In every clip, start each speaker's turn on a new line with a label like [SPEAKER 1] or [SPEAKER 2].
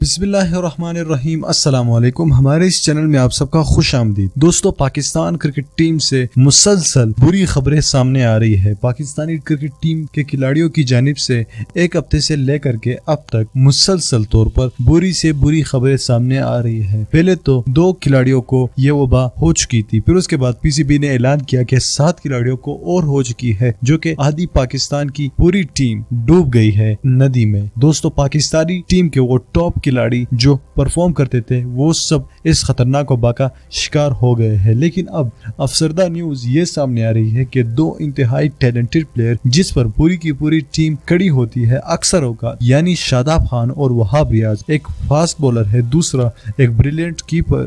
[SPEAKER 1] بسم اللہ الرحمن الرحیم۔ السلام علیکم، ہمارے اس چینل میں آپ سب کا خوش آمدید۔ دوستو، پاکستان کرکٹ ٹیم سے مسلسل بری خبریں سامنے آ رہی ہے۔ پاکستانی کرکٹ ٹیم کے کھلاڑیوں کی جانب سے ایک ہفتے سے لے کر کے اب تک مسلسل طور پر بری سے بری خبریں سامنے آ رہی ہے۔ پہلے تو 2 کھلاڑیوں کو یہ وبا ہو چکی تھی، پھر اس کے بعد پی سی بی نے اعلان کیا کہ 7 کھلاڑیوں کو اور ہو چکی ہے، جو کہ آدھی پاکستان کی پوری ٹیم ڈوب گئی ہے ندی میں۔ دوستو، پاکستانی ٹیم کے وہ ٹاپ کھلاڑی جو پرفارم کرتے تھے وہ سب اس خطرناک وبا کا شکار ہو گئے ہیں۔ لیکن اب افسردہ نیوز یہ سامنے آ رہی ہے کہ 2 انتہائی ٹیلنٹڈ پلیئر جس پر پوری کی پوری ٹیم کڑی ہوتی ہے اکثر اوقات، یعنی شاداب خان اور وہاب ریاض، ایک فاسٹ بولر ہے، دوسرا ایک بریلینٹ کیپر،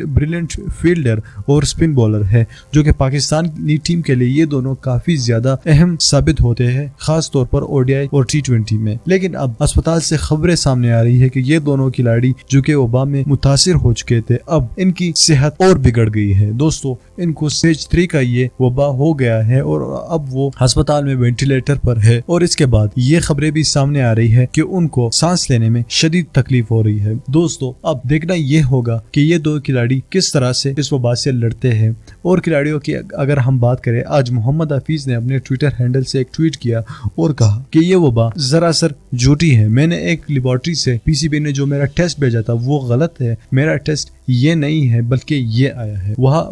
[SPEAKER 1] بریلینٹ فیلڈر اور سپن بولر ہے، جو کہ پاکستانی ٹیم کے لیے یہ دونوں کافی زیادہ اہم ثابت ہوتے ہیں، خاص طور پر او ڈی آئی اور T20 میں۔ لیکن اب اسپتال سے خبریں سامنے آ رہی ہے کہ یہ دونوں کھلاڑی جو کہ وبا میں متاثر ہو چکے تھے، اب ان کی صحت اور بگڑ گئی ہے۔ دوستو، ان کو سٹیج 3 کا یہ وبا ہو گیا ہے اور اب وہ ہسپتال میں وینٹیلیٹر پر ہے، اور اس کے بعد یہ خبریں بھی سامنے آ رہی ہے کہ ان کو سانس لینے میں شدید تکلیف ہو رہی ہے۔ دوستو، اب دیکھنا یہ ہوگا کہ یہ 2 کھلاڑی کس طرح سے اس وبا سے لڑتے ہیں۔ اور کھلاڑیوں کی اگر ہم بات کریں، آج محمد حفیظ نے اپنے ٹویٹر ہینڈل سے ایک ٹویٹ کیا اور کہا کہ یہ وبا سراسر جھوٹی ہے۔ میں نے ایک لیبارٹری سے پی سی بی نے جو میرا ٹیسٹ بھیجا تھا وہ غلط ہے، میرا ٹیسٹ یہ نہیں ہے بلکہ یہ آیا ہے۔ وہاں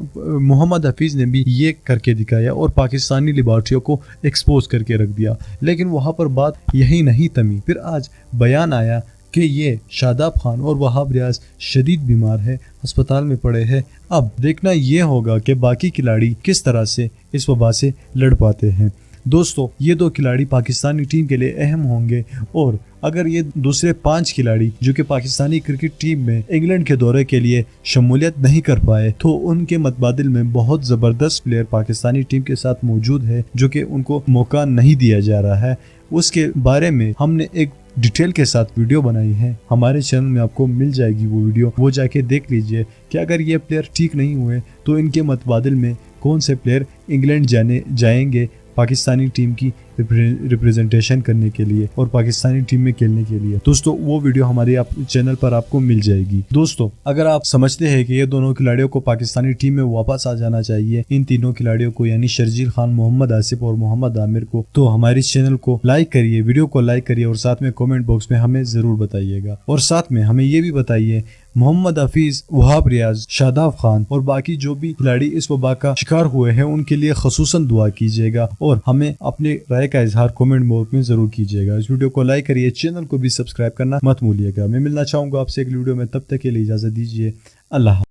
[SPEAKER 1] محمد حفیظ نے بھی یہ کر کے دکھایا اور پاکستانی لیبارٹریوں کو ایکسپوز کر کے رکھ دیا، لیکن وہاں پر بات یہی نہیں تھمی۔ پھر آج بیان آیا کہ یہ شاداب خان اور وہاب ریاض شدید بیمار ہے، ہسپتال میں پڑے ہیں۔ اب دیکھنا یہ ہوگا کہ باقی کھلاڑی کس طرح سے اس وبا سے لڑ پاتے ہیں۔ دوستو، یہ 2 کھلاڑی پاکستانی ٹیم کے لیے اہم ہوں گے، اور اگر یہ دوسرے 5 کھلاڑی جو کہ پاکستانی کرکٹ ٹیم میں انگلینڈ کے دورے کے لیے شمولیت نہیں کر پائے، تو ان کے متبادل میں بہت زبردست پلیئر پاکستانی ٹیم کے ساتھ موجود ہے جو کہ ان کو موقع نہیں دیا جا رہا ہے۔ اس کے بارے میں ہم نے ایک ڈیٹیل کے ساتھ ویڈیو بنائی ہے، ہمارے چینل میں آپ کو مل جائے گی وہ ویڈیو، وہ جا کے دیکھ لیجئے کہ اگر یہ پلیئر ٹھیک نہیں ہوئے تو ان کے متبادل میں کون سے پلیئر انگلینڈ جائیں گے پاکستانی ٹیم کی ریپریزنٹیشن کرنے کے لیے اور پاکستانی ٹیم میں کھیلنے کے لیے۔ دوستو، وہ ویڈیو ہمارے چینل پر آپ کو مل جائے گی۔ دوستو، اگر آپ سمجھتے ہیں کہ یہ دونوں کھلاڑیوں کو پاکستانی ٹیم میں واپس آ جانا چاہیے، ان تینوں کھلاڑیوں کو یعنی شرجیل خان، محمد آصف اور محمد عامر کو، تو ہمارے چینل کو لائک کریے، ویڈیو کو لائک کریے اور ساتھ میں کامنٹ باکس میں ہمیں ضرور بتائیے گا، اور ساتھ میں ہمیں یہ بھی بتائیے محمد حفیظ، وہاب ریاض، شاداب خان اور باقی جو بھی کھلاڑی اس وبا کا شکار ہوئے ہیں ان کے لیے خصوصاً دعا کیجیے گا، اور ہمیں اپنے رائے کا اظہار کامنٹ باکس میں ضرور کیجیے گا۔ اس ویڈیو کو لائک کریے، چینل کو بھی سبسکرائب کرنا مت بھولیے گا۔ میں ملنا چاہوں گا آپ سے ایک ویڈیو میں، تب تک کے لیے اجازت دیجیے۔ اللہ حافظ۔